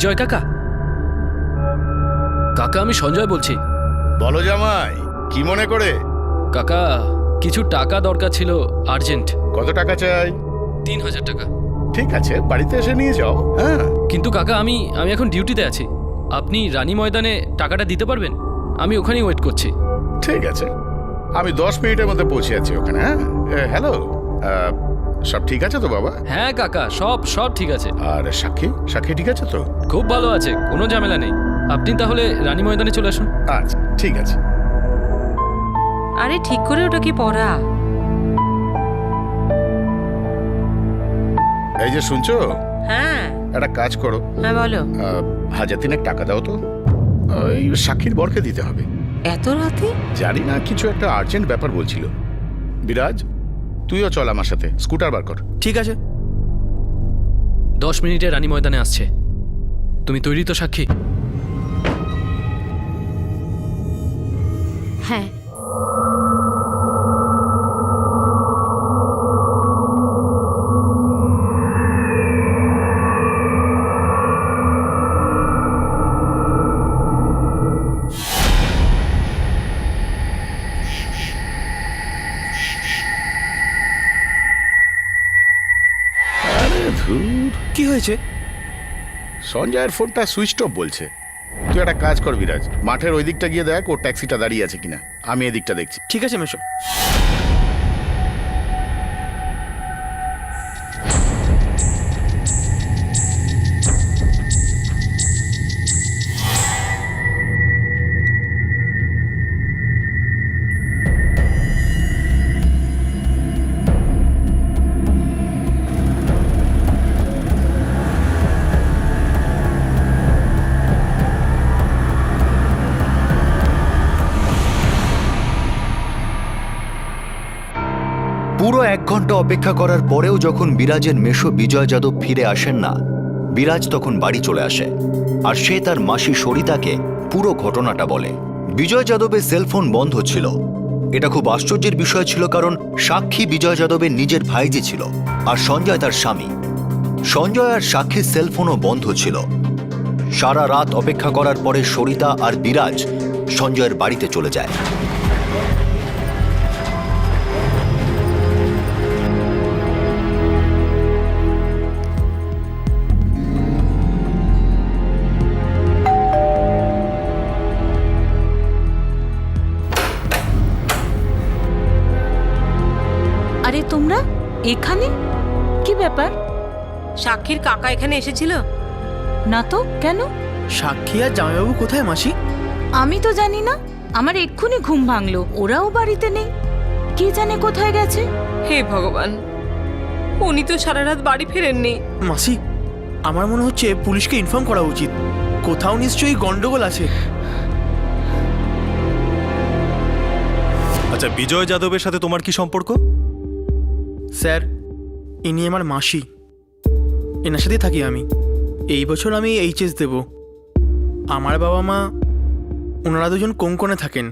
বিজয় কাকা? কাকা আমি সঞ্জয় বলছি। বলো জামাই, কি মনে করে? কাকা কিছু টাকা দরকার ছিল, আর্জেন্ট। কত টাকা চাই? 3000 টাকা। ঠিক আছে, বাড়িতে এসে নিয়ে যাও। হ্যাঁ, কিন্তু কাকা আমি এখন ডিউটিতে আছি। আপনি রানী ময়দানে টাকাটা দিতে পারবেন? আমি ওখানেই ওয়েট করছি। ঠিক আছে, আমি 10 মিনিটের মধ্যে পৌঁছে আছি ওখানে। হ্যাঁ, হ্যালো, সব ঠিক আছে তো বাবা? হ্যাঁ কাকা, সব ঠিক আছে। আর সাক্ষী সাক্ষী ঠিক আছে তো? খুব ভালো আছে, কোনো ঝামেলা নেই। আপনি তাহলে রানী ময়দানে চলে আসুন। আচ্ছা ঠিক আছে। আরে ঠিক করে ওটা কি পড়া? এই যে শুনছো, হ্যাঁ একটা কাজ করো, হ্যাঁ বলো। 1000 টাকা দাও তো, ওই সাক্ষীর বরকে দিতে হবে। এত রাতে? জানি না, কিছু একটা আর্জেন্ট ব্যাপার বলছিল। বিরাজ, তুইও চল আমার সাথে, স্কুটার বার কর। ঠিক আছে। 10 মিনিটে রানী ময়দানে আসছে। তুমি তৈরি তো সাক্ষী? হ্যাঁ। আরে ধুর, কি হয়েছে? সঞ্জয়ের ফোনটা সুইচ অফ বলছে। তুই একটা কাজ কর বিরাজ, মাঠের ওই দিকটা গিয়ে দেখ ওর ট্যাক্সিটা দাঁড়িয়ে আছে কিনা। আমি এদিকটা দেখছি। ঠিক আছে মেশো। পুরো 1 ঘন্টা অপেক্ষা করার পরেও যখন বিরাজের মেশো বিজয় যাদব ফিরে আসেন না, বিরাজ তখন বাড়ি চলে আসে আর সে তার মাসি সরিতাকে পুরো ঘটনাটা বলে। বিজয় যাদবের সেলফোন বন্ধ ছিল। এটা খুব আশ্চর্যের বিষয় ছিল, কারণ সাক্ষী বিজয় যাদবের নিজের ভাইজি ছিল আর সঞ্জয় তার স্বামী। সঞ্জয় আর সাক্ষীর সেলফোনও বন্ধ ছিল। সারা রাত অপেক্ষা করার পরে সরিতা আর বিরাজ সঞ্জয়ের বাড়িতে চলে যায়। আরে তোমরা এখানে? কি ব্যাপার? সাক্ষীর কাকা এখানে এসেছিল? না তো, কেন? সাক্ষী আর জামাইবাবু কোথায় মাসি? আমি তো জানি না। আমার এক্ষুনি ঘুম ভাঙলো, ওরাও বাড়িতে নেই। কে জানে কোথায় গেছে। হে ভগবান, উনি তো সারা রাত বাড়ি ফেরেননি। মাসি, আমার মনে হচ্ছে পুলিশকে ইনফর্ম করা উচিত। কোথাও নিশ্চয়ই গন্ডগোল আছে। আচ্ছা, বিজয় যাদবের সাথে তোমার কি সম্পর্ক? স্যার, ইনি আমার মাসি। এনার সাথে থাকি আমি। এই বছর আমি এইচএস দেব। আমার বাবা মা, ওনারা দুজন কোঙ্কনে থাকেন।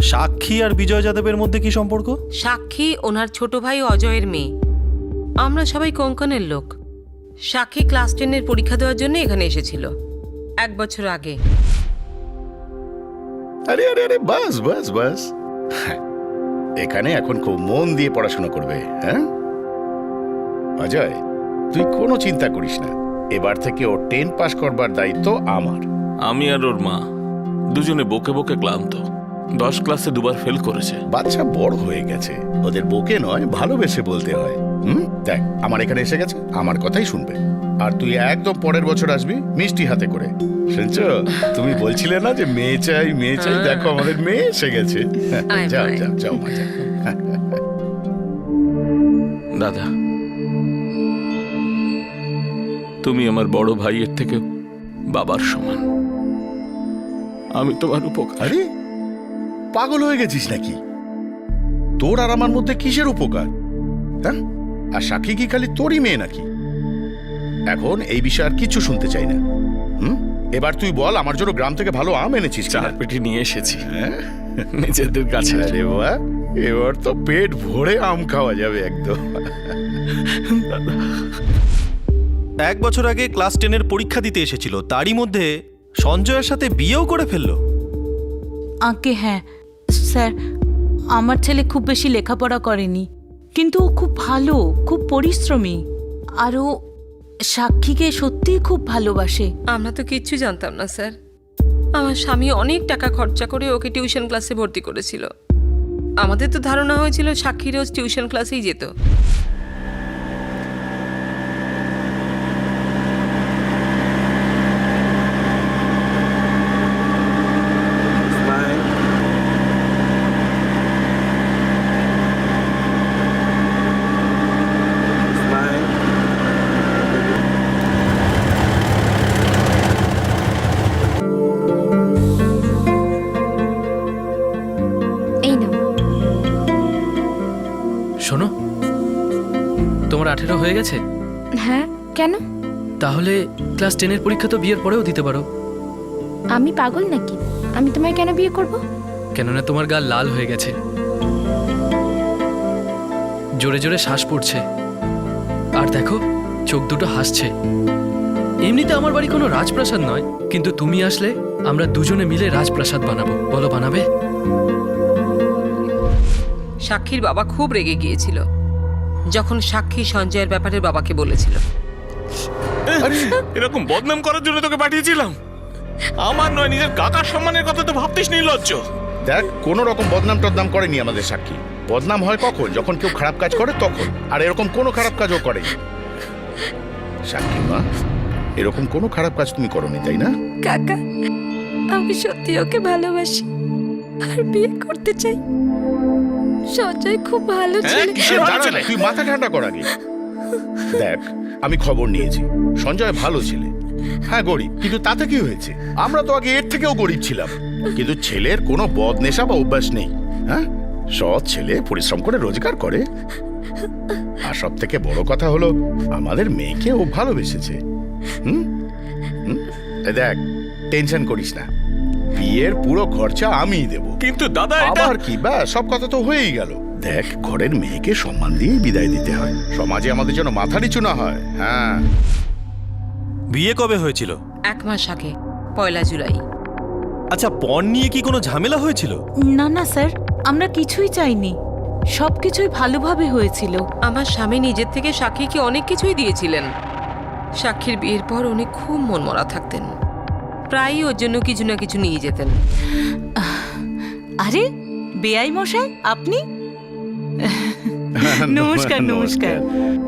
সাক্ষী আর বিজয় যাদবের মধ্যে কি সম্পর্ক? সাক্ষী ওনার ছোট ভাই অজয়ের মেয়ে। আমরা সবাই কোঙ্কনের লোক। সাক্ষী ক্লাস 10-এর পরীক্ষা দেওয়ার জন্য এখানে এসেছিল 1 বছর আগে। আরে আরে আরে, বাস বাস বাস। এখানে এখন খুব মন দিয়ে পড়াশোনা করবে। হ্যাঁ অজয়, তুই কোনো চিন্তা করিস না। এবার থেকে ও 10 পাস করবার দায়িত্ব আমার। আমি আর ওর মা দুজনে বকে বকে ক্লান্ত। 10 ক্লাসে 2বার ফেল করেছে। বাচ্চা বড় হয়ে গেছে, ওদের বকে নয় ভালোবেসে বলতে হয়। দেখ, আমার এখানে এসে গেছে, আমার কথাই শুনবে। আর তুই একদম পরের বছর আসবি মিষ্টি হাতে করে। শুনছো, তুমি বলছিলে না যে মেয়ে চাই মেয়ে চাই, দেখো আমাদের মেয়ে এসে গেছে। যাও যাও যাও মা, যাও। দাদা, তুমি আমার বড় ভাইয়ের থেকে বাবার সমান। আমি তোমার উপকার। আরে পাগল হয়ে গেছিস নাকি? তোর আর আমার মধ্যে কিসের উপকার? হ্যাঁ, আর সাক্ষী কি খালি তোরই মেয়ে নাকি? এখন এই বিষয়ে আর কিছু শুনতে চাই না। এবার তুই বল, আমার জন্য গ্রাম থেকে ভালো আম এনেছিস? 4 পেটি নিয়ে এসেছি নিজেদের কাছে। আরে বাহ, এবার তো পেট ভরে আম খাওয়া যাবে একদম। 1 বছর আগে ক্লাস 10-এর পরীক্ষা দিতে এসেছিল, তারই মধ্যে সঞ্জয়ের সাথে বিয়েও করে ফেললো। আগে হ্যাঁ স্যার, আমার ছেলে খুব বেশি লেখাপড়া করেনি, কিন্তু ও খুব ভালো, খুব পরিশ্রমী, আর ও সাক্ষীকে সত্যিই খুব ভালোবাসে। আমরা তো কিচ্ছু জানতাম না স্যার। আমার স্বামী অনেক টাকা খরচা করে ওকে টিউশন ক্লাসে ভর্তি করেছিল। আমাদের তো ধারণা হয়েছিল সাক্ষী রোজ টিউশন ক্লাসেই যেত। এই নাও। শোনো, তোমার 18 হয়ে গেছে? হ্যাঁ, কেন? তাহলে ক্লাস 10-এর পরীক্ষা তো বিয়ের পরেও দিতে পারো। আমি পাগল নাকি? আমি তোমায় কেন বিয়ে করব? কেননা তোমার গা লাল হয়ে গেছে, জোরে জোরে শ্বাস পড়ছে, আর দেখো চোখ দুটো হাসছে। এমনিতে আমার বাড়ি কোনো রাজপ্রাসাদ নয়, কিন্তু তুমি আসলে আমরা দুজনে মিলে রাজপ্রাসাদ বানাবো। বলো, বানাবে? সাক্ষীর বাবা খুব রেগে গিয়েছিল যখন সাক্ষী সঞ্জয়ের ব্যাপারে বাবাকে বলেছিল। এরকম বদনাম করার জন্য তোকে পাঠিয়েছিলাম? আমার নয়, নিজের কাকার সম্মানের কথা তো ভাবতিস নির্লজ্জ। দেখ, কোনো রকম বদনাম টদনাম করেনি আমাদের সাক্ষী। বদনাম হয় কখন? যখন কেউ খারাপ কাজ করে তখন। আর এরকম কোনো খারাপ কাজও করেনি সাক্ষী মা। এরকম কোনো খারাপ কাজ তুমি করনি, তাই না? কাকা, আমি সত্যি ওকে ভালোবাসি আর বিয়ে করতে চাই। সঞ্জয় খুব ভালো ছেলে। দাঁড়া না, তুই মাথা ঠান্ডা কর আগে। দেখ, আমি খবর নিয়েছি, সঞ্জয় ভালো ছেলে। হ্যাঁ গরিব, কিন্তু তাতে কি হয়েছে? আমরা তো আগে এর থেকেও গরিব ছিলাম। কিন্তু ছেলের কোনো বদনেশা বা অভ্যাস নেই। হ্যাঁ, সৎ ছেলে, পরিশ্রম করে রোজগার করে। আর সব থেকে বড় কথা হলো আমাদের মেয়েকে ও ভালোবেসেছে। হুম হুম, এই দেখ, টেনশন করিস না, বিয়ের পুরো খরচা আমিই দেব। কিন্তু দাদা, আবার কি, বা সব কথা তো হয়েই গেল। দেখ, ঘরের মেয়েকে সম্মান দিয়ে বিদায় দিতে হয়। সমাজে আমাদের জন্য মাথা নিচু না হয়। হ্যাঁ। বিয়ে কবে হয়েছিল? 1 মাস আগে, 1 জুলাই। আচ্ছা, পণ নিয়ে কি কোনো ঝামেলা হয়েছিল? না না স্যার, আমরা কিছুই চাইনি, সবকিছুই ভালোভাবে হয়েছিল। আমার স্বামী নিজের থেকে সাক্ষীকে অনেক কিছুই দিয়েছিলেন। সাক্ষীর বিয়ের পর উনি খুব মনমরা থাকতেন, প্রায়ই ওর জন্য কিছু না কিছু নিয়ে যেতেন। আরে বেআই মশাই, আপনি? নমস্কার নমস্কার,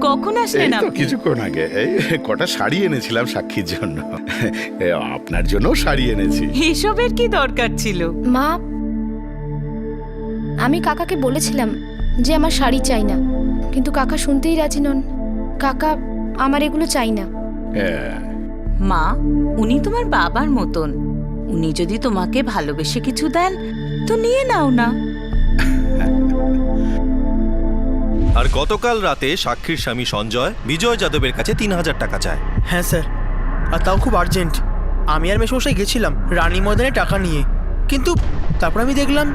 কখন এই আসলেন তো আপনি? কিছুক্ষণ আগে এই কটা শাড়ি এনেছিলাম সাক্ষীর জন্য। আপনার জন্য শাড়ি এনেছি। এসবের কি দরকার ছিল? মা, আমি কাকাকে বলেছিলাম যে আমার শাড়ি চাই না, কিন্তু কাকা শুনতেই রাজি নন। কাকা, আমার এগুলো চাই না। হ্যাঁ, মা, উনি তোমার বাবার মতন। উনি যদি তোমাকে ভালোবেসে কিছু দেন তো নিয়ে নাও না। আর গতকাল রাতে সাক্ষীর স্বামী সঞ্জয় বিজয় যাদবের কাছে 3000 টাকা চায়। হ্যাঁ স্যার, আর তাও খুব আর্জেন্ট। আমি আর মেসমশাই গেছিলাম রানী ময়দানে টাকা নিয়ে, কিন্তু তারপর আমি দেখলাম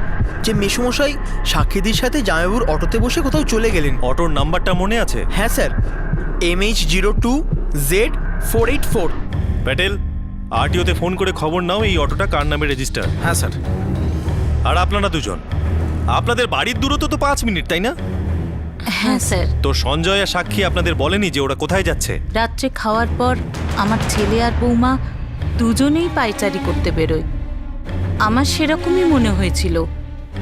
যে মেসমশাই সাক্ষীদির সাথে জামাইবাবুর অটোতে বসে কোথাও চলে গেলেন। অটোর নাম্বারটা মনে আছে? হ্যাঁ স্যার, MH02Z484। প্যাটেল, আরটিওতে ফোন করে খবর নাও এই অটোটা কার নামে রেজিস্টার। হ্যাঁ স্যার। আর আপনারা দুজন, আপনাদের বাড়ির দূরত্ব তো 5 মিনিট, তাই না? হ্যাঁ স্যার। তো সঞ্জয় আর সাক্ষী আপনাদের বলেনি যে ওরা কোথায় যাচ্ছে? রাত্রে খাওয়ার পর আমার ছেলে আর বৌমা দুজনেই পায়চারি করতে বেরোয়। আমার সেরকমই মনে হয়েছিল।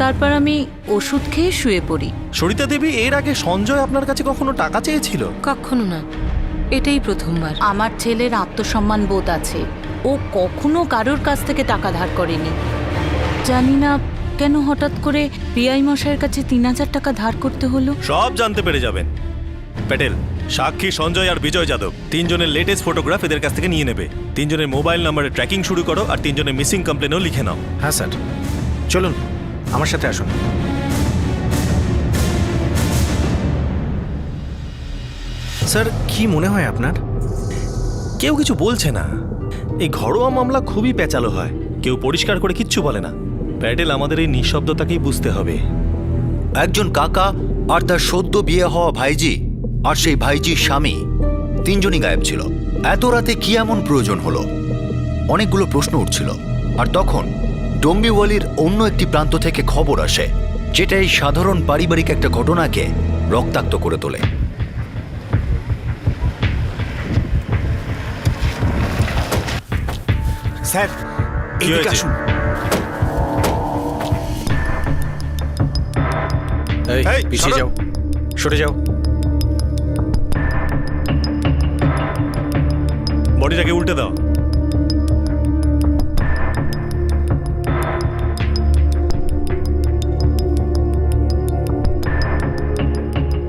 তারপর আমি ওষুধ খেয়ে শুয়ে পড়ি। সরিতা দেবী, এর আগে সঞ্জয় আপনার কাছে কখনো টাকা চেয়েছিল? কখনো না, এটাই প্রথমবার। আমার ছেলের আত্মসম্মান বোধ আছে, ও কখনো কারোর কাছ থেকে টাকা ধার করেনি। জানি না কেন হঠাৎ করে পিআই মশাইয়ের কাছে 3000 টাকা ধার করতে হলো। সব জানতে পেরে যাবেন। প্যাটেল, সাক্ষী, সঞ্জয় আর বিজয় যাদব, 3 জনের লেটেস্ট ফটোগ্রাফ এদের কাছ থেকে নিয়ে নেবে। 3 জনের মোবাইল নাম্বারে ট্র্যাকিং শুরু করো, আর 3 জনের মিসিং কমপ্লেনও লিখে নাও। হ্যাঁ স্যার, চলুন আমার সাথে আসুন। স্যার, কি মনে হয় আপনার? কেউ কিছু বলছে না। এই ঘরোয়া মামলা খুবই পেঁচালো হয়, কেউ পরিষ্কার করে কিচ্ছু বলে না। প্যাটেল, আমাদের এই নিঃশব্দতাকেই বুঝতে হবে। একজন কাকা আর তার সদ্য বিয়ে হওয়া ভাইজি আর সেই ভাইজির স্বামী 3জনই গায়েব ছিল। এত রাতে কি এমন প্রয়োজন হলো? অনেকগুলো প্রশ্ন উঠছিল। আর তখন ডোম্বিওয়ালির অন্য একটি প্রান্ত থেকে খবর আসে, যেটা এই সাধারণ পারিবারিক একটা ঘটনাকে রক্তাক্ত করে তোলে। স্যার কি এদিকে হয়েছে? আসুন। এই, এই, পিছিয়ে সরো। যাও, সরে যাও। বডিটাকে উল্টে দাও।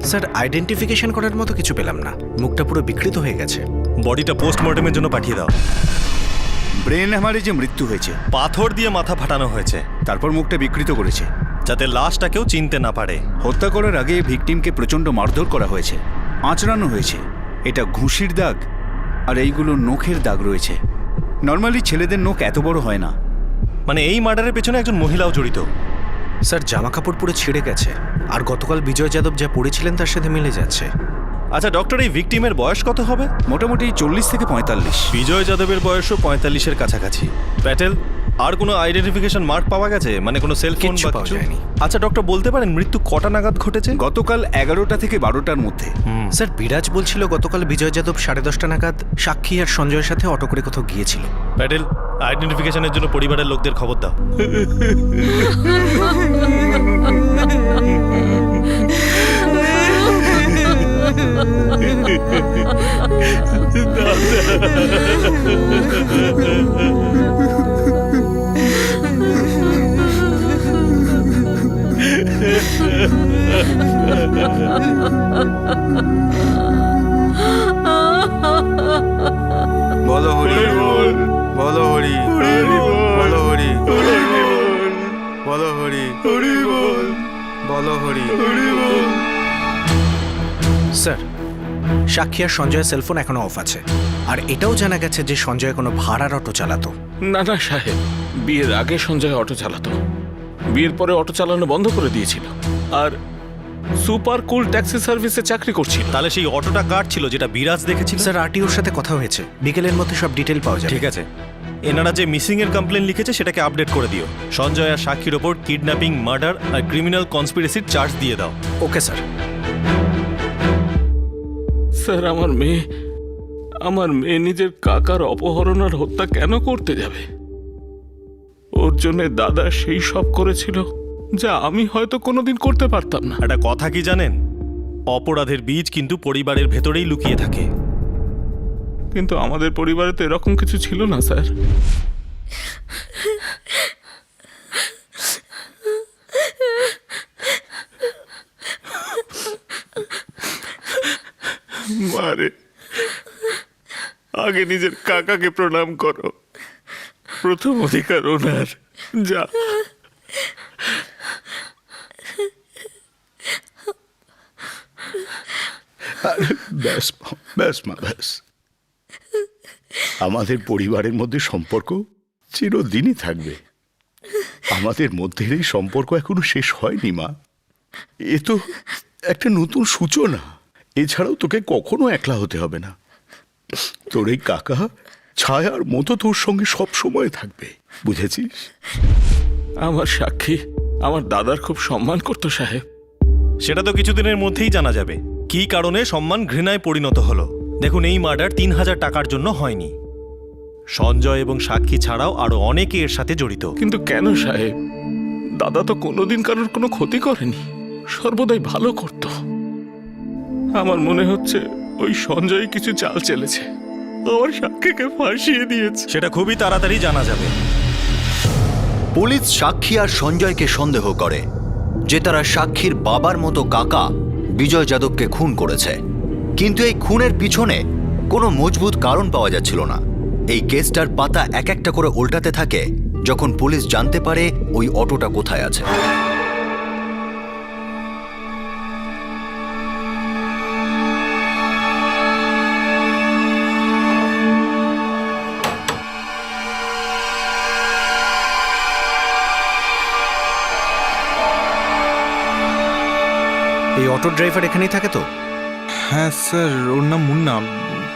স্যার আইডেন্টিফিকেশন করার মতো কিছু পেলাম না, মুখটা পুরো বিকৃত হয়ে গেছে। বডিটা পোস্টমর্টমের জন্য পাঠিয়ে দাও। ব্রেন হ্যামারে যে মৃত্যু হয়েছে, পাথর দিয়ে মাথা ফাটানো হয়েছে, তারপর মুখটা বিকৃত করেছে। যাতে লাশটা কেউ চিনতে না পারে। হত্যা করার আগে ভিকটিমকে প্রচণ্ড মারধর করা হয়েছে, আঁচড়ানো হয়েছে। এটা ঘুষির দাগ, আর এইগুলো নখের দাগ রয়েছে। নর্মালি ছেলেদের নখ এত বড় হয় না। মানে এই মার্ডারের পেছনে একজন মহিলাও জড়িত। স্যার জামা কাপড় পুরো ছিঁড়ে গেছে, আর গতকাল বিজয় যাদব যা পড়েছিলেন তার সাথে মিলে যাচ্ছে। আচ্ছা ডক্টর, এই ভিকটিমের বয়স কত হবে? মোটামুটি 40 থেকে 45। বিজয় যাদবের বয়সও 45-এর কাছাকাছি। প্যাটেল, আর কোনো আইডেন্টিফিকেশন মার্ক পাওয়া গেছে? মানে কোনো সেলফোন কিচ্ছু বা পাওয়া কিছু? যায়নি। আচ্ছা ডক্টর, বলতে পারেন মৃত্যু কটা নাগাদ ঘটেছে? গতকাল 11টা থেকে 12টার মধ্যে। স্যার বিরাজ বলছিল গতকাল বিজয় যাদব 10:30 নাগাদ সাক্ষী আর সঞ্জয়ের সাথে অটো করে কোথাও গিয়েছিল। প্যাটেল, আইডেন্টিফিকেশনের জন্য পরিবারের লোকদের খবর দাও। বলো হরি বল, বলো হরি বলো হরি বলো হরি বলো হরি। স্যার সাক্ষী আর সঞ্জয়ের সেলফোন এখনো অফ আছে, আর এটাও জানা গেছে যে সঞ্জয় কোনো ভাড়ার অটো চালাতো। না না সাহেব, বিয়ের আগে সঞ্জয় অটো চালাতো, বিয়ের পরে অটো চালানো বন্ধ করে দিয়েছিল, আর সুপার কুল ট্যাক্সি সার্ভিসে চাকরি করছিল। তাহলে সেই অটোটা কার ছিল যেটা বিরাজ দেখেছিল? স্যার আরটিওর সাথে কথা হয়েছে, বিকেলের মধ্যে সব ডিটেল পাওয়া যাবে। ঠিক আছে, এনারা যে মিসিং এর কমপ্লেন লিখেছে সেটাকে আপডেট করে দিও। সঞ্জয় আর সাক্ষীর ওপর কিডন্যাপিং, মার্ডার আর ক্রিমিনাল কনস্পিরেসির চার্জ দিয়ে দাও। Okay sir. স্যার আমার মেয়ে নিজের কাকার অপহরণ আর হত্যা কেন করতে যাবে? ওর জন্য দাদা সেই সব করেছিল যা আমি হয়তো কোনোদিন করতে পারতাম না। একটা কথা কি জানেন, অপরাধের বীজ কিন্তু পরিবারের ভেতরেই লুকিয়ে থাকে। কিন্তু আমাদের পরিবারে তো এরকম কিছু ছিল না স্যার। মারে, আগে নিজের কাকাকে প্রণাম করো, প্রথম অধিকার ওনার। যা ব্যাস ব্যাস মা, ব্যাস। আমাদের পরিবারের মধ্যে সম্পর্ক চিরদিনই থাকবে। আমাদের মধ্যে এই সম্পর্ক এখনো শেষ হয়নি মা। এ তো একটা নতুন সূচনা। এছাড়াও তোকে কখনো একলা হতে হবে না। তোর এই কাকা ছায়ার মতো তোর সঙ্গে সব সময় থাকবে, বুঝেছিস? আমার সাক্ষী আমার দাদার খুব সম্মান করতো সাহেব। সেটা তো কিছুদিনের মধ্যেই জানা যাবে কী কারণে সম্মান ঘৃণায় পরিণত হলো। দেখুন, এই মার্ডার 3000 টাকার জন্য হয়নি। সঞ্জয় এবং সাক্ষী ছাড়াও আরো অনেকে এর সাথে জড়িত। কিন্তু কেন সাহেব? দাদা তো কোনোদিন কারোর কোনো ক্ষতি করেনি, সর্বদাই ভালো করত। আমার মনে হচ্ছে ওই সঞ্জয় কিছু চাল চেলেছে, আমার সাক্ষীকে ফাঁসিয়ে দিয়েছে। সেটা খুবই তাড়াতাড়ি জানা যাবে। পুলিশ সাক্ষী আর সঞ্জয়কে সন্দেহ করে যে তারা সাক্ষীর বাবার মতো কাকা বিজয় যাদবকে খুন করেছে, কিন্তু এই খুনের পিছনে কোনো মজবুত কারণ পাওয়া যাচ্ছিল না। এই কেসটার পাতা এক একটা করে উল্টাতে থাকে যখন পুলিশ জানতে পারে ওই অটোটা কোথায় আছে। এই অটো ড্রাইভার এখানেই থাকে তো? হ্যাঁ স্যার, ওর নাম মুন্না।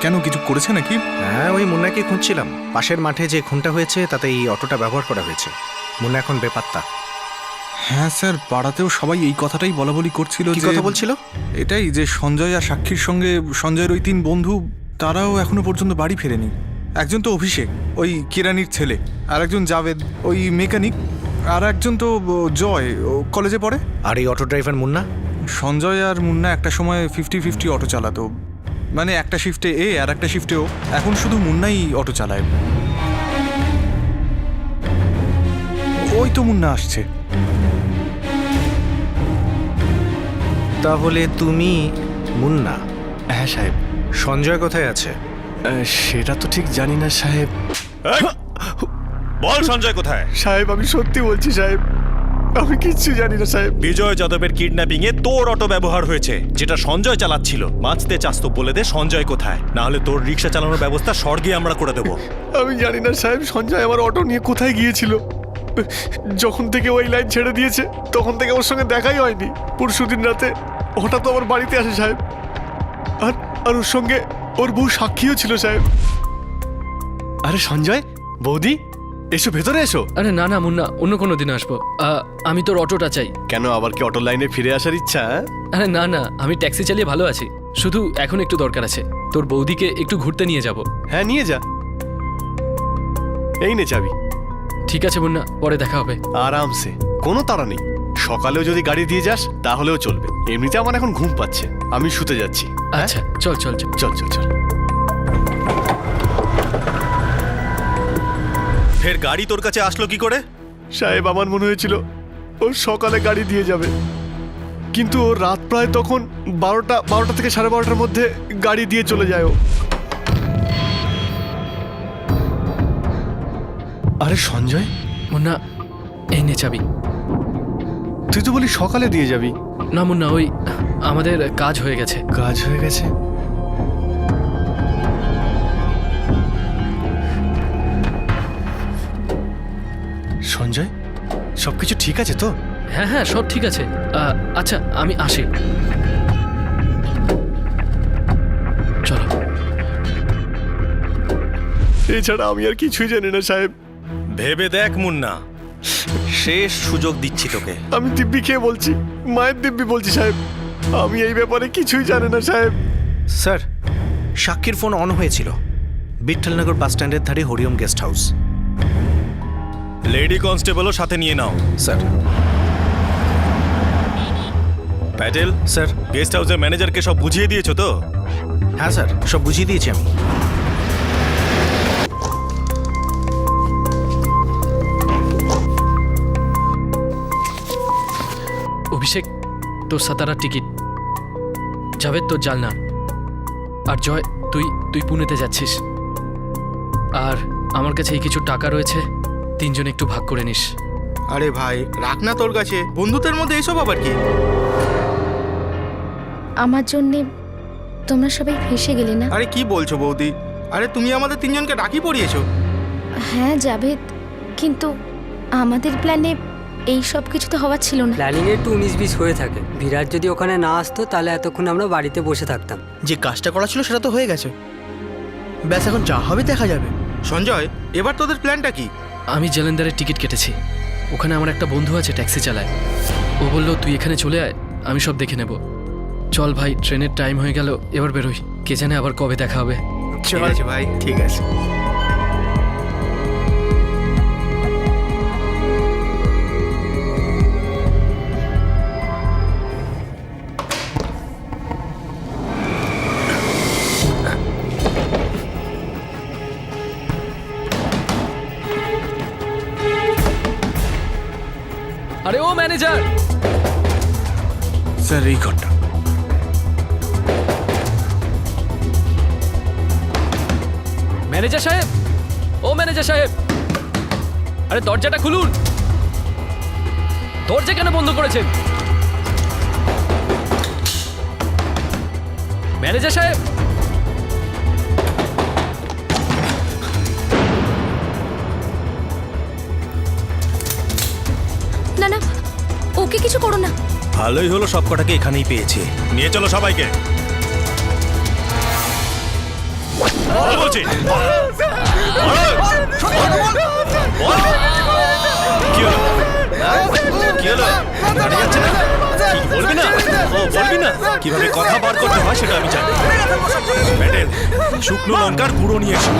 কেন, কিছু করেছে নাকি? হ্যাঁ, ওই মুন্নাকে খুঁজছিলাম। পাশের মাঠে যে খুনটা হয়েছে তাতে এই অটোটা ব্যবহার করা হয়েছে। মুন্না এখন বেপাত্তা। হ্যাঁ স্যার, পাড়াতেও সবাই এই কথাটাই বলা বলি করছিল। কি কথা বলছিল? এটাই যে সঞ্জয় আর সাক্ষীর সঙ্গে সঞ্জয়ের ওই 3 বন্ধু, তারাও এখনো পর্যন্ত বাড়ি ফেরেনি। একজন তো অভিষেক, ওই কিরানির ছেলে, আর একজন জাভেদ, ওই মেকানিক, আর একজন তো জয়, ও কলেজে পড়ে। আর এই অটো ড্রাইভার মুন্না? সঞ্জয় আর মুন্না একটা সময় 50-50 অটো চালাতো, মানে একটা শিফটে এ আর একটা শিফটে ও। এখন শুধু মুন্নাই অটো চালায়। ওই তো মুন্না আসছে। তাহলে তুমি মুন্না? হ্যাঁ সাহেব। সঞ্জয় কোথায় আছে? সেটা তো ঠিক জানি না সাহেব। বল সঞ্জয় কোথায়? সাহেব আমি সত্যি বলছি সাহেব, আমি কিচ্ছু জানি না সাহেব। বিজয় যাদবের কিডন্যাপিং এ তোর অটো ব্যবহার হয়েছে, যেটা সঞ্জয় চালাচ্ছিল। বাঁচতে চাস তো বলে দে সঞ্জয় কোথায়, না হলে তোর রিক্সা চালানোর ব্যবস্থা স্বর্গে আমরা করে দেবো। আমি জানি না সাহেব, সঞ্জয় আমার অটো নিয়ে কোথায় গিয়েছিল। যখন থেকে ওই লাইন ছেড়ে দিয়েছে তখন থেকে ওর সঙ্গে দেখাই হয়নি। পরশুদিন রাতে হঠাৎ আমার বাড়িতে আসে সাহেব, আর আর ওর সঙ্গে ওর বউ সাক্ষীও ছিল সাহেব। আরে সঞ্জয়, বৌদি এসো, ভেতরে এসো। আরে না না মুন্না, অন্য কোনো দিন আসবো। আমি তোর অটোটা চাই। কেন, আবার কি অটো লাইনে ফিরে আসার ইচ্ছা? আরে না না, আমি ট্যাক্সি চালিয়ে ভালো আছি, শুধু এখন একটু দরকার আছে। তোর বৌদিকে একটু ঘুরতে নিয়ে যাব। হ্যাঁ নিয়ে যা, এই নে চাবি। ঠিক আছে মুন্না, পরে দেখা হবে। আরামসে, কোনো তাড়া নেই। সকালেও যদি গাড়ি দিয়ে যাস তাহলেও চলবে। এমনিতে আমার এখন ঘুম পাচ্ছে, আমি শুতে যাচ্ছি। আচ্ছা চল চল চল। চল চল চল। ফের গাড়ি তোর কাছে আসলো কি করে? সাহেব আমার মনে হয়েছিল ও সকালে গাড়ি দিয়ে যাবে, কিন্তু ও রাত প্রায় তখন 12টা থেকে 12:30টার মধ্যে গাড়ি দিয়ে চলে যায় ও। আরে সঞ্জয়, মুন্না এই নে চাবি। তুই তো বলি সকালে দিয়ে যাবি। না মুন্না, ওই আমাদের কাজ হয়ে গেছে। কাজ হয়ে গেছে? সঞ্জয়, সবকিছু ঠিক আছে তো? হ্যাঁ হ্যাঁ, সব ঠিক আছে। আচ্ছা আমি আসি। চলো। এছাড়া আমি আর কিছুই জানি না সাহেব। ভেবে দেখ মুন্না, শেষ সুযোগ দিচ্ছি তোকে। আমি দিব্যি খেয়ে বলছি, মায়ের দিব্যি বলছি সাহেব, আমি এই ব্যাপারে কিছুই জানি না সাহেব। স্যার, সাক্ষীর ফোন অন হয়েছিল বিঠ্ঠলনগর বাস স্ট্যান্ডের ধারে হরিওম গেস্ট হাউস। লেডি কনস্টেবলও সাথে নিয়ে নাও। স্যার। প্যাটেল স্যার। গেস্ট হাউসের ম্যানেজারকে সব বুঝিয়ে দিয়েছো তো? হ্যাঁ স্যার, সব বুঝিয়ে দিয়েছি আমি। অভিষেক, তোর সাতারার টিকিট। জাভেদ তোর জালনার। আর জয়, তুই পুনেতে যাচ্ছিস। আর আমার কাছে এই কিছু টাকা রয়েছে, 3 জন একটু ভাগ করে নিস। আরে ভাই রাখ না তোর কাছে, বন্ধুদের মধ্যে এসব আবার কি? আমার জন্যে তোমরা সবাই ফেঁসে গেলে না? আরে কি বলছো বৌদি? আরে তুমি আমাদের 3 জনকে রাখি পড়িয়েছো। হ্যাঁ জাভেদ, কিন্তু আমাদের প্ল্যানে এই সব কিছু তো হওয়ার ছিল না। প্ল্যানিং একটু 19-20 হয়ে থাকে। বিরাট যদি ওখানে না আসতো তাহলে এতক্ষণ আমরা বাড়িতে বসে থাকতাম। যে কাজটা করা ছিল সেটা তো হয়ে গেছে, ব্যাস এখন যা হবে দেখা যাবে। সঞ্জয়, এবার তোদের প্ল্যানটা কি? আমি জেলেন্দারের টিকিট কেটেছি। ওখানে আমার একটা বন্ধু আছে, ট্যাক্সি চালায়। ও বলল তুই এখানে চলে আয়, আমি সব দেখে নেব। চল ভাই, ট্রেনের টাইম হয়ে গেল, এবার বেরোই। কে জানে আবার কবে দেখা হবে। ঠিক আছে ভাই, ঠিক আছে। আরে ও ম্যানেজার! স্যার এই ঘরটা। ম্যানেজার সাহেব, ও ম্যানেজার সাহেব, আরে দরজাটা খুলুন। দরজা কেন বন্ধ করেছেন? ম্যানেজার সাহেব! না না, ওকে কিছু করো না। ভালোই হলো, সব কটাকে এখানেই পেয়েছি। নিয়ে চলো সবাইকে। বল বলছি। কি হলো? কি হলো? দাঁড়িয়ে যাচ্ছে না? কি বলবি না? ও বলবি না? কিভাবে কথা বার করতে হয় সেটা আমি জানি। ম্যাডেল, শুকনো লঙ্কার গুঁড়ো নিয়ে এসো।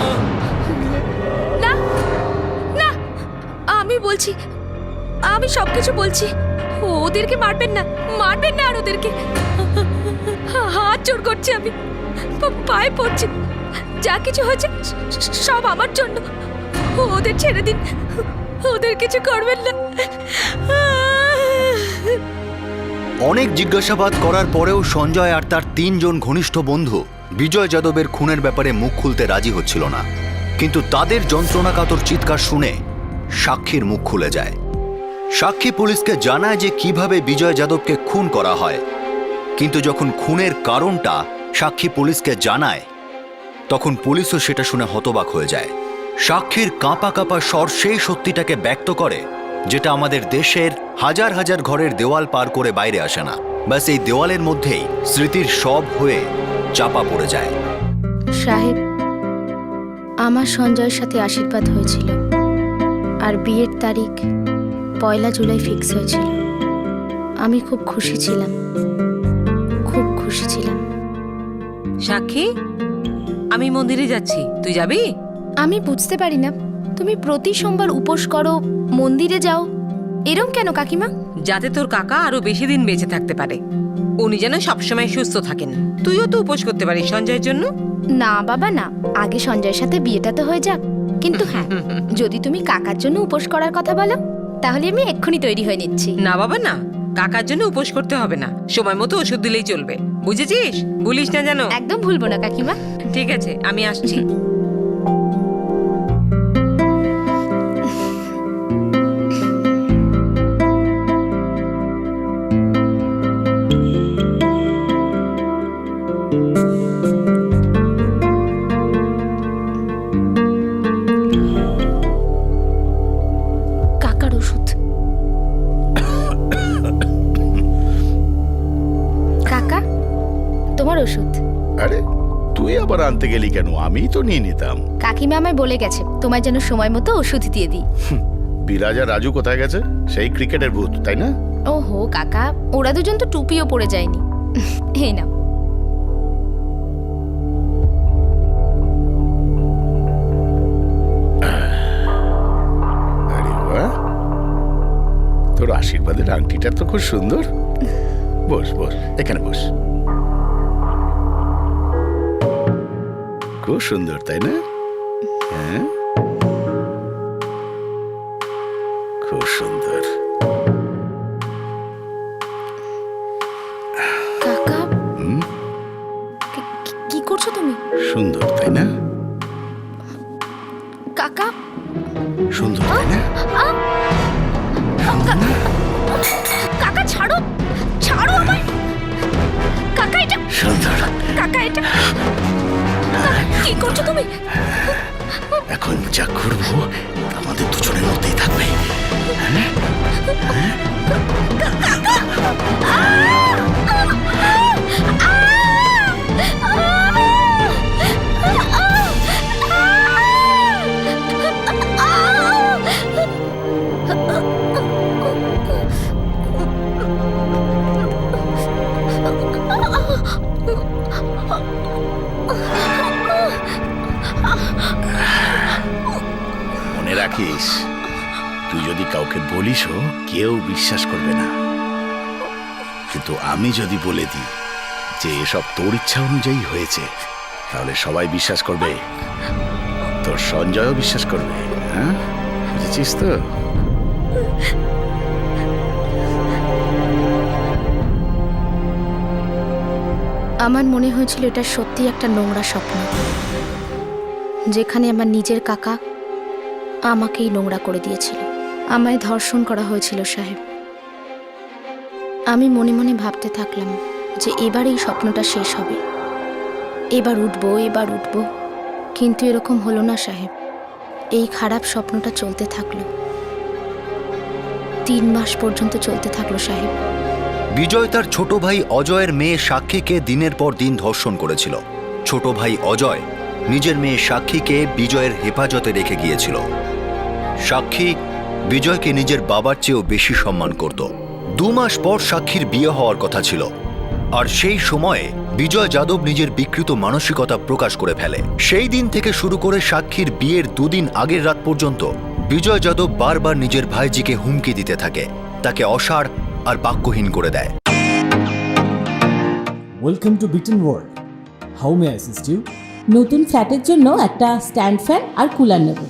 না না, আমি বলছি, আমি সবকিছু বলছি। ওদেরকে মারবেন না, মারবেন না আর ওদেরকে। হাত জোড় করছি আমি, পায়ে পড়ছি। যা কিছু হয়েছে সব আমার জন্য। ওদের ছেড়ে দিন, ওদের কিছু করবেন না। অনেক জিজ্ঞাসাবাদ করার পরেও সঞ্জয় আর তার 3 জন ঘনিষ্ঠ বন্ধু বিজয় যাদবের খুনের ব্যাপারে মুখ খুলতে রাজি হচ্ছিল না। কিন্তু তাদের যন্ত্রণাকাতর চিৎকার শুনে সাক্ষীর মুখ খুলে যায়। সাক্ষী পুলিশকে জানায় যে কিভাবে বিজয় যাদবকে খুন করা হয়, কিন্তু যখন খুনের কারণটা সাক্ষী পুলিশকে জানায় তখন পুলিশও সেটা শুনে হতবাক হয়ে যায়। সাক্ষীর কাঁপা কাঁপা স্বর সেই সত্যিটাকে ব্যক্ত করে যেটা আমাদের দেশের হাজার হাজার ঘরের দেওয়াল পার করে বাইরে আসে না। ব্যাস এই দেওয়ালের মধ্যেই স্মৃতির সব হয়ে চাপা পড়ে যায়। সাহেব, আমার সঞ্জয়ের সাথে আশীর্বাদ হয়েছিল, আর বিয়ের তারিখ 1 জুলাই ফিক্স হয়েছিল। আমি খুব খুশি ছিলাম, খুব খুশি ছিলাম। সাক্ষী, আমি মন্দিরে যাচ্ছি, তুই যাবি? আমি বুঝতে পারি না, তুমি প্রতি সোমবার উপোস করো, মন্দিরে যাও, এরম কেন কাকিমা? যাতে তোর কাকা আরো বেশি দিন বেঁচে থাকতে পারে, উনি যেন সবসময় সুস্থ থাকেন। তুইও তো উপোস করতে পারিস সঞ্জয়ের জন্য। না বাবা না, আগে সঞ্জয়ের সাথে বিয়েটা তো হয়ে যাক। কিন্তু হ্যাঁ, যদি তুমি কাকার জন্য উপোস করার কথা বলো তাহলে আমি এক্ষুনি তৈরি হয়ে নিচ্ছি। না বাবা না, কাকার জন্য উপোস করতে হবে না, সময় মতো ওষুধ দিলেই চলবে, বুঝেছিস? ভুলিস না যেন। একদম ভুলবো না কাকিমা। ঠিক আছে, আমি আসছি। কাকার ওষুধ। কাকা, তোমার ওষুধ। আরে তুই আবার আনতে গেলি কেন? আমিই তো নিয়ে নিতাম। কাকিমা আমায় বলে গেছে তোমার যেন সময় মতো ওষুধ দিয়ে দিই। বিরাজ আর রাজু কোথায় গেছে? সেই ক্রিকেটের ভূত, তাই না? ওহো কাকা, ওরা দুজন তো টুপিও পরে যায়নি। এই নাও। আরে বাহ, তোর আশীর্বাদের আংটিটা তো খুব সুন্দর। বস বস, এখানে বস। খুব সুন্দর, তাই না? হ্যাঁ, খুব সুন্দর। কাকা, হুম, কি করছো তুমি? সুন্দর, তাই না? কাকা, সুন্দর, তাই না? কাকা ছাড়ো, ছাড়ো আমায়। কাকা এটা সুন্দর। কাকা এটা কি করছো তুমি? এখন যা করবো আমাদের দুজনের মধ্যেই থাকবে। হ্যাঁ? মনে রাখিস, তুই যদি কাউকে বলিসও কেউ বিশ্বাস করবে না, কিন্তু আমি যদি বলে দিই যে এসব তোর ইচ্ছা অনুযায়ী হয়েছে তাহলে সবাই বিশ্বাস করবে, তোর সঞ্জয়ও বিশ্বাস করবে। হ্যাঁ, বুঝেছিস তো? আমার মনে হয়েছিল এটা সত্যি একটা নোংরা স্বপ্ন, যেখানে আমার নিজের কাকা আমাকেই নোংরা করে দিয়েছিল। আমায় ধর্ষণ করা হয়েছিল সাহেব। আমি মনে মনে ভাবতে থাকলাম যে এবার এই স্বপ্নটা শেষ হবে, এবার উঠবো, এবার উঠবো। কিন্তু এরকম হলো না সাহেব। এই খারাপ স্বপ্নটা চলতে থাকলো, 3 মাস পর্যন্ত চলতে থাকলো সাহেব। বিজয় তার ছোট ভাই অজয়ের মেয়ে সাক্ষীকে দিনের পর দিন ধর্ষণ করেছিল। ছোট ভাই অজয় নিজের মেয়ে সাক্ষীকে বিজয়ের হেফাজতে রেখে গিয়েছিল। সাক্ষী বিজয়কে নিজের বাবার চেয়েও বেশি সম্মান করত। 2 মাস পর সাক্ষীর বিয়ে হওয়ার কথা ছিল, আর সেই সময়ে বিজয় যাদব নিজের বিকৃত মানসিকতা প্রকাশ করে ফেলে। সেই দিন থেকে শুরু করে সাক্ষীর বিয়ের 2 দিন আগের রাত পর্যন্ত বিজয় যাদব বারবার নিজের ভাইজিকে হুমকি দিতে থাকে, তাকে অসাড় আর বাক্যহীন করে দেয়। Welcome to Biten world. How may I assist you? নতুন ফ্ল্যাটের জন্য একটা স্ট্যান্ড ফ্যান আর কুলার নেব।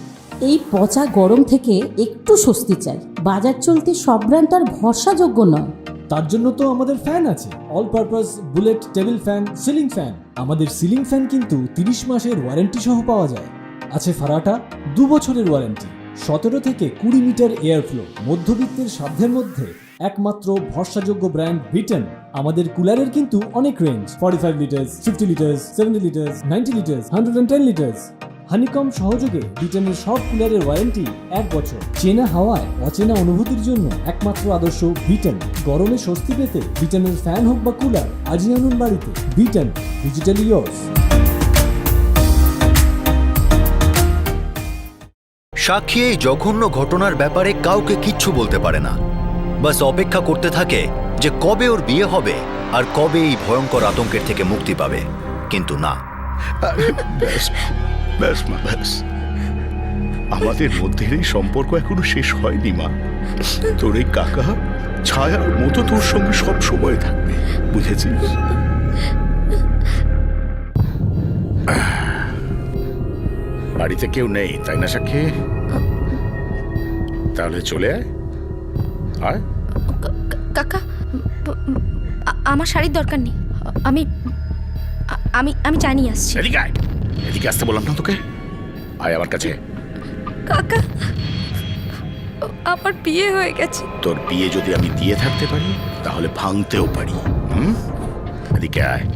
এই পচা গরম থেকে একটু স্বস্তি চাই। বাজার চলতে সব ব্র্যান্ড আর ভরসাযোগ্য নয়। তার জন্য তো আমাদের ফ্যান আছে, all purpose bullet table fan, ceiling fan. আমাদের সিলিং ফ্যান কিন্তু 30 মাসের ওয়ারেন্টি সহ পাওয়া যায়। আছে ফারাটা 2 বছরের ওয়ারেন্টি, 17 থেকে 20 মিটার এয়ার ফ্লো। মধ্যবিত্তের সাধ্যের মধ্যে একমাত্র ভরসাযোগ্য ব্র্যান্ড বিটেন। আমাদের কুলারের কিন্তু অনেক range, 45 litres, 50 litres, 70 litres, 90 litres, 110 litres. Honeycomb সহযোগে বিটেনের সব কুলারের ওয়ারেন্টি 1 বছর। চেনা হাওয়ায় অচেনা অনুভূতির জন্য একমাত্র আদর্শ বিটেন। গরমে স্বস্তি পেতে বিটেনের ফ্যান হোক বা কুলার, আজই আনুন বাড়িতে। Beaten, digitally yours. সাক্ষী এই জঘন্য ঘটনার ব্যাপারে কাউকে কিচ্ছু বলতে পারে না, বাস অপেক্ষা করতে থাকে যে কবে ওর বিয়ে হবে আর কবে এই ভয়ঙ্কর আতঙ্কের থেকে মুক্তি পাবে। কিন্তু না, ব্যাস ব্যাস মা, ব্যাস। আমাদের মধ্যে এই সম্পর্ক এখনো শেষ হয়নি মা। তোর এই কাকা ছায়ার মতো তোর সঙ্গে সব সময় থাকবে, বুঝেছিস? বাড়িতে কেউ নেই তাই না সাক্ষী? তাহলে চলে আয়। আয়। কাকা, আমার শাড়ির দরকার নেই। আমি আমি আমি চা নিয়ে আসছি। এদিকে আয়, এদিকে আসতে বললাম না তোকে? আয় আমার কাছে। কাকা, আমার বিয়ে হয়ে গেছে। তোর বিয়ে যদি আমি দিয়ে থাকতে পারি তাহলে ভাঙতেও পারি। এদিকে আয়।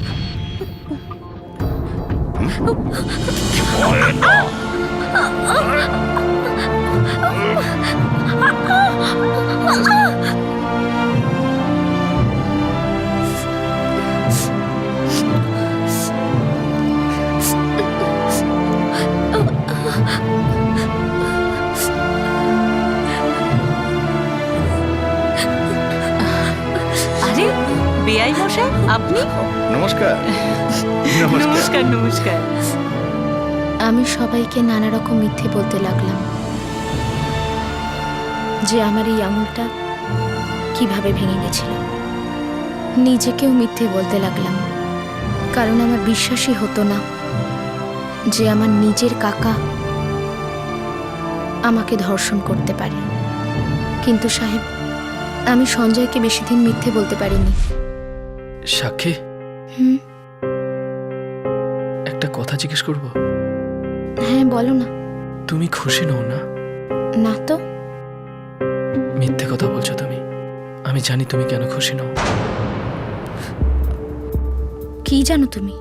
আরে বেআই মশাই, আপনি? নমস্কার। নমস্কার নমস্কার। আমি সবাইকে নানা রকম মিথ্যে বলতে লাগলাম যে আমার এই আঙুলটা কিভাবে ভেঙে গেছিল। নিজেকেও মিথ্যে বলতে লাগলাম, কারণ আমার বিশ্বাসই হতো না যে আমার নিজের কাকা আমাকে ধর্ষণ করতে পারে। কিন্তু সাহেব, আমি সঞ্জয়কে বেশি দিন মিথ্যে বলতে পারিনি। সাক্ষী, হুম, একটা কথা জিজ্ঞেস করব? হ্যাঁ বলো না। তুমি খুশি নও না? না তো। মিথ্যে কথা বলছো তুমি। আমি জানি তুমি কেন খুশি নও। কি জানো তুমি?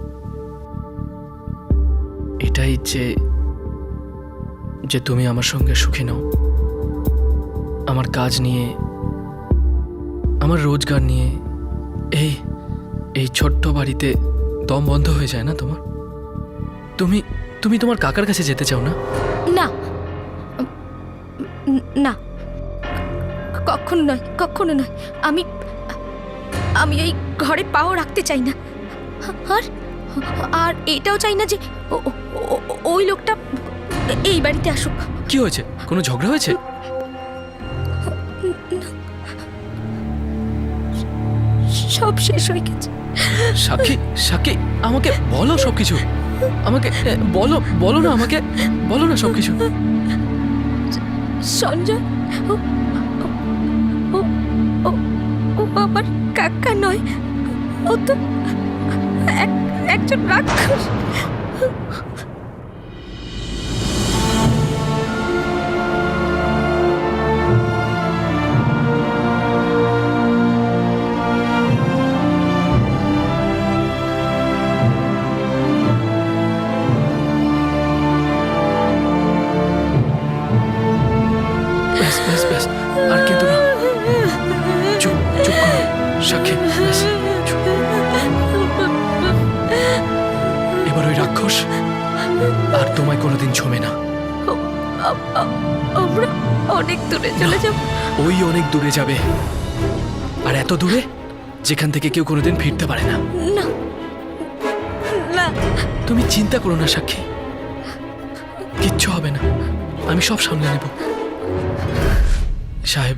এটাই যে তুমি আমার সঙ্গে সুখী নও। আমার কাজ নিয়ে, আমার রোজগার নিয়ে এই ছোট্ট বাড়িতে দম বন্ধ হয়ে যায় না তোমার? তুমি তোমার কাকার কাছে যেতে চাও না? না না, কখনো নয়, কখনো নয়। আমি এই ঘরে পাও রাখতে চাই না। আর এটাও চাই না যে ওই লোকটা এই বাড়িতে আসুক। কি হয়েছে? কোনো ঝগড়া হয়েছে? সব শেষ হয়ে গেছে। সাক্ষী, আমাকে বলো সবকিছু। আমাকে বলো না, আমাকে বলো না সবকিছু। সঞ্জয় ও আমার কাকা নয়, ও তো একজন রাক্ষস। ব্যাস, আর কিন্তু না। চুপ করো সাক্ষী, ব্যাস চুপ। এবার ওই রাক্ষস আর তোমায় কোনোদিন ছোঁবে না। আমরা অনেক দূরে চলে যাব। ওই অনেক দূরে যাবে, আর এত দূরে যেখান থেকে কেউ কোনোদিন ফিরতে পারে না। না না, তুমি চিন্তা করো না সাক্ষী, কিচ্ছু হবে না, আমি সব সামলে নেব। সাহেব,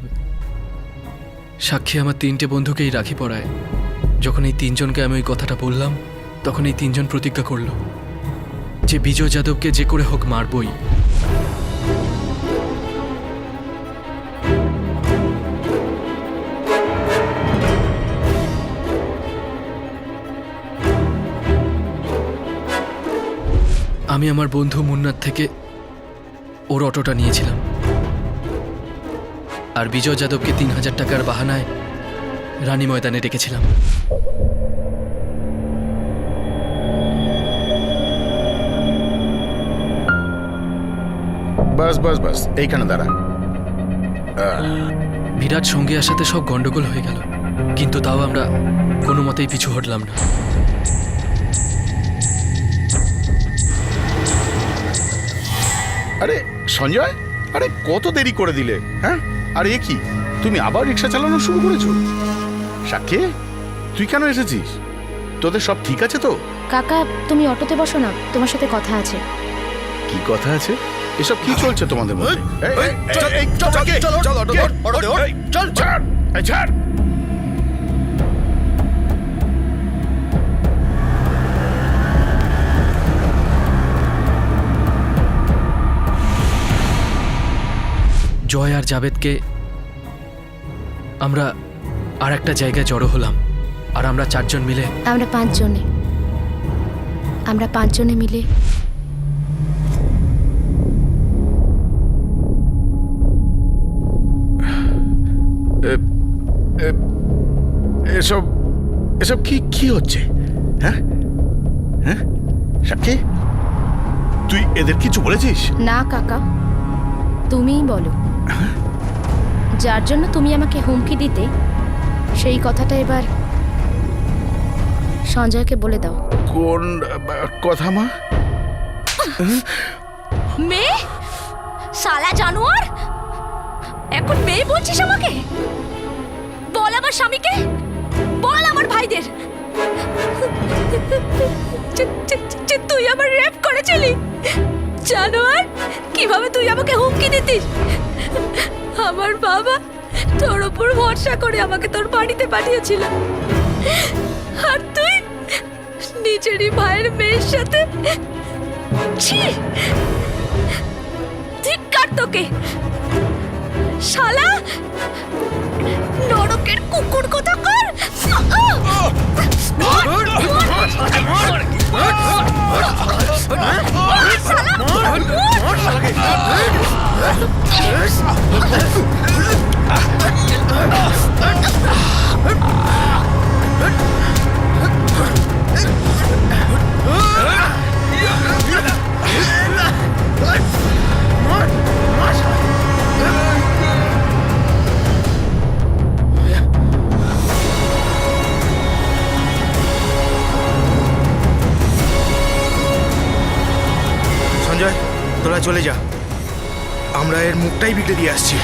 সাক্ষী আমার 3টে বন্ধুকেই রাখি পড়ায়। যখন এই 3জনকে আমি ওই কথাটা বললাম, তখন এই 3জন প্রতিজ্ঞা করলো যে বিজয় যাদবকে যে করে হোক মারবই। আমি আমার বন্ধু মুন্নার থেকে ওর অটোটা নিয়েছিলাম, আর বিজয় যাদবকে 3000 টাকার বাহানায় রানী ময়দানে ডেকেছিলাম। বাস বাস বাস, এইখানে দাঁড়া। বিরাট সঙ্গে আসাতে সব গন্ডগোল হয়ে গেল, কিন্তু তাও আমরা কোনো মতেই পিছু হটলাম না। আরে সঞ্জয়, আরে কত দেরি করে দিলে, হ্যাঁ? আর এ কি, তুমি আবার রিক্সা চালানো শুরু করেছো? সাক্ষী, তুই কেন এসেছিস? তোদের সব ঠিক আছে তো? কাকা তুমি অটোতে বসো না, তোমার সাথে কথা আছে। কি কথা আছে? এসব কি চলছে তোমাদের মধ্যে? চল ছাড়, ছাড়। জয় আর জাভেদকে আমরা আর একটা জায়গায় জড়ো হলাম, আর আমরা 4জন মিলে, আমরা 5 জনে মিলে এসব এসব কি কি হচ্ছে? হ্যাঁ হ্যাঁ সাক্ষী, তুই এদের কিছু বলেছিস? না কাকা, তুমিই বলো। যার জন্য তুমি আমাকে হুমকি দিতে, সেই কথাটা এবার সঞ্জয়কে বলে দাও। কোন কথা মা? মেয়ে? শালা জানোয়ার! এখন মেয়ে বলছিস আমাকে? বল আমার স্বামীকে, বল আমার ভাইদের তুই আমার রেপ করেছিলি। জানোয়ার, কিভাবে তুই আমাকে হুমকি দিতিস? আমার বাবা তোর ওপর ভরসা করে আমাকে তোর বাড়িতে পাঠিয়েছিল, আর তুই নিজেরই ভাইয়ের মেয়ের সাথে। ছি, ধিক্কার তোকে শালা, নরকের কুকুর কোথাকার! সঞ্জয়, তোরা চলে যা, আমরা এর মুখটাই বিগড়ে দিয়ে আসছি।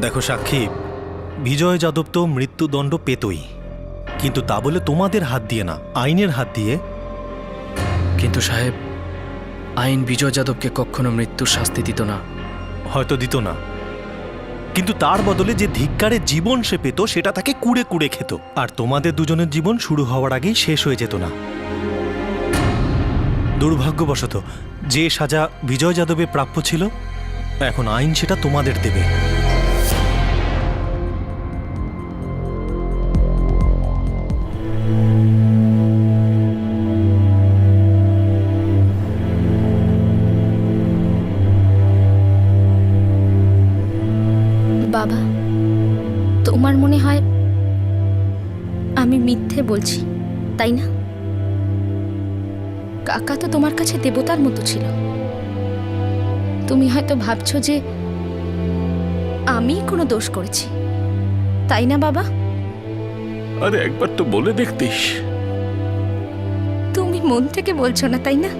দেখো সাক্ষী, বিজয় যাদব তো মৃত্যুদণ্ড পেতই, কিন্তু তা বলে তোমাদের হাত দিয়ে না, আইনের হাত দিয়ে। কিন্তু সাহেব, আইন বিজয় যাদবকে কখনো মৃত্যুর শাস্তি দিত না। হয়তো দিত না, কিন্তু তার বদলে যে ধিক্কারের জীবন সে পেত, সেটা তাকে কুড়ে কুড়ে খেত, আর তোমাদের দুজনের জীবন শুরু হওয়ার আগেই শেষ হয়ে যেত না। দুর্ভাগ্যবশত যে সাজা বিজয় যাদবের প্রাপ্য ছিল, এখন আইন সেটা তোমাদের দেবে। বাবা, তোমার মনে হয় বলছি, তাই না? কাকা তো তোমার কাছে দেবতার মতো ছিল। তুমি হয়তো ভাবছো যে আমি কোনো দোষ করেছি, তাই না বাবা? আরে একবার তো বলে দেখতিস। তুমি মন থেকে বলছো না, তাই না?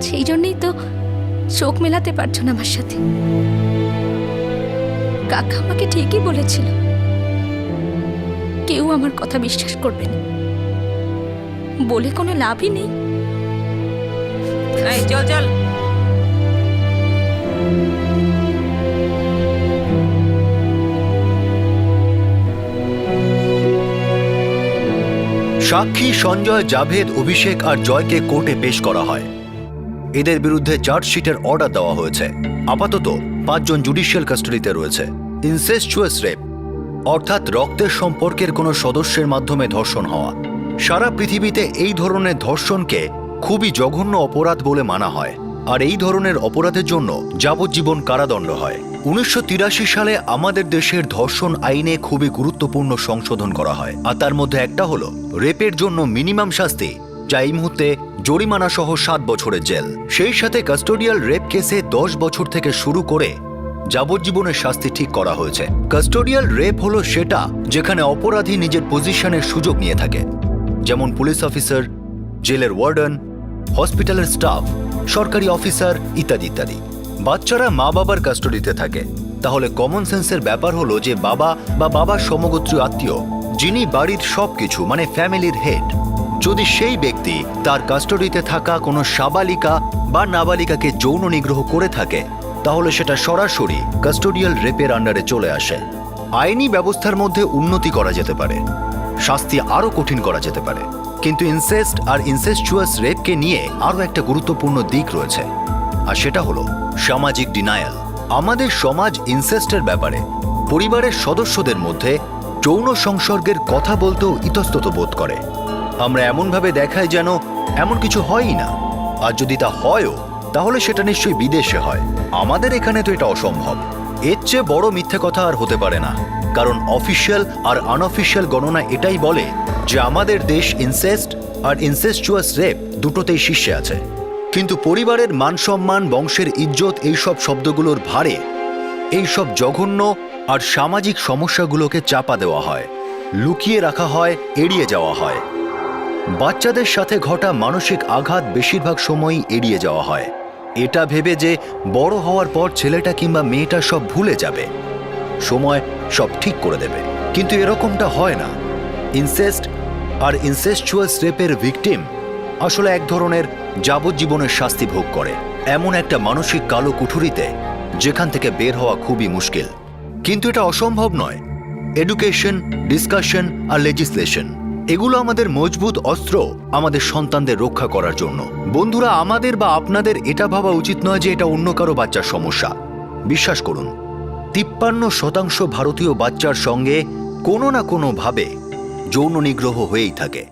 সেই জন্যই তো চোখ মেলাতে পারছো না আমার সাথে। কাকা আমাকে ঠিকই বলেছিল, কেউ আমার কথা বিশ্বাস করবে না, বলে কোনো লাভই নেই। এই চল চল। সাক্ষী সঞ্জয়, জাভেদ, অভিষেক আর জয়কে কোর্টে পেশ করা হয়। এদের বিরুদ্ধে চার্জশিটের অর্ডার দেওয়া হয়েছে। আপাতত 5 জন জুডিশিয়াল কাস্টাডিতে রয়েছে। ইনসেস্চুয়াস রেপ অর্থাৎ রক্তের সম্পর্কের কোনো সদস্যের মাধ্যমে ধর্ষণ হওয়া। সারা পৃথিবীতে এই ধরনের ধর্ষণকে খুবই জঘন্য অপরাধ বলে মানা হয়, আর এই ধরনের অপরাধের জন্য যাবজ্জীবন কারাদণ্ড হয়। 1983 সালে আমাদের দেশের ধর্ষণ আইনে খুবই গুরুত্বপূর্ণ সংশোধন করা হয়, আর তার মধ্যে একটা হলো রেপের জন্য মিনিমাম শাস্তি, যা এই মুহূর্তে জরিমানা সহ 7 বছরের জেল। সেই সাথে কাস্টোডিয়াল রেপ কেসে 10 বছর থেকে শুরু করে যাবজ্জীবনের শাস্তি ঠিক করা হয়েছে। কাস্টোডিয়াল রেপ হলো সেটা যেখানে অপরাধী নিজের পজিশনের সুযোগ নিয়ে থাকে, যেমন পুলিশ অফিসার, জেলের ওয়ার্ডেন, হসপিটালের স্টাফ, সরকারি অফিসার ইত্যাদি ইত্যাদি। বাচ্চারা মা বাবার কাস্টোডিতে থাকে, তাহলে কমন সেন্সের ব্যাপার হলো যে বাবা বা বাবার সমগোত্রীয় আত্মীয়, যিনি বাড়ির সবকিছু মানে ফ্যামিলির হেড, যদি সেই ব্যক্তি তার কাস্টোডিতে থাকা কোনো সাবালিকা বা নাবালিকাকে যৌন নিগ্রহ করে থাকে, তাহলে সেটা সরাসরি কাস্টোডিয়াল রেপের আন্ডারে চলে আসে। আইনি ব্যবস্থার মধ্যে উন্নতি করা যেতে পারে, শাস্তি আরও কঠিন করা যেতে পারে, কিন্তু ইনসেস্ট আর ইনসেস্চুয়াস রেপকে নিয়ে আরও একটা গুরুত্বপূর্ণ দিক রয়েছে, আর সেটা হলো সামাজিক ডিনায়াল। আমাদের সমাজ ইনসেস্টের ব্যাপারে পরিবারের সদস্যদের মধ্যে যৌন সংসর্গের কথা বলতেও ইতস্তত বোধ করে। আমরা এমনভাবে দেখাই যেন এমন কিছু হয়ই না, আর যদি তা হয়ও তাহলে সেটা নিশ্চয়ই বিদেশে হয়। আমাদের এখানে তো এটা অসম্ভব। এর চেয়ে বড় মিথ্যে কথা আর হতে পারে না, কারণ অফিসিয়াল আর আনঅফিসিয়াল গণনা এটাই বলে যে আমাদের দেশ ইনসেস্ট আর ইনসেস্চুয়াস রেপ দুটোতেই শীর্ষে আছে। কিন্তু পরিবারের মান সম্মান, বংশের ইজ্জত, এইসব শব্দগুলোর ভারে এইসব জঘন্য আর সামাজিক সমস্যাগুলোকে চাপা দেওয়া হয়, লুকিয়ে রাখা হয়, এড়িয়ে যাওয়া হয়। বাচ্চাদের সাথে ঘটা মানসিক আঘাত বেশিরভাগ সময়ই এড়িয়ে যাওয়া হয়, এটা ভেবে যে বড় হওয়ার পর ছেলেটা কিংবা মেয়েটা সব ভুলে যাবে, সময় সব ঠিক করে দেবে। কিন্তু এরকমটা হয় না। ইনসেস্ট আর ইনসেস্চুয়াস রেপের ভিকটিম আসলে এক ধরনের যাবজ্জীবনের শাস্তি ভোগ করে, এমন একটা মানসিক কালো কুঠুরিতে যেখান থেকে বের হওয়া খুবই মুশকিল। কিন্তু এটা অসম্ভব নয়। এডুকেশন, ডিসকাশন আর লেজিসলেশন এগুলো আমাদের মজবুত অস্ত্র আমাদের সন্তানদের রক্ষা করার জন্য। বন্ধুরা, আমাদের বা আপনাদের এটা ভাবা উচিত নয় যে এটা অন্য কারো বাচ্চার সমস্যা। বিশ্বাস করুন, 53% ভারতীয় বাচ্চার সঙ্গে কোনো না কোনো ভাবে যৌন নিগ্রহ হয়েই থাকে।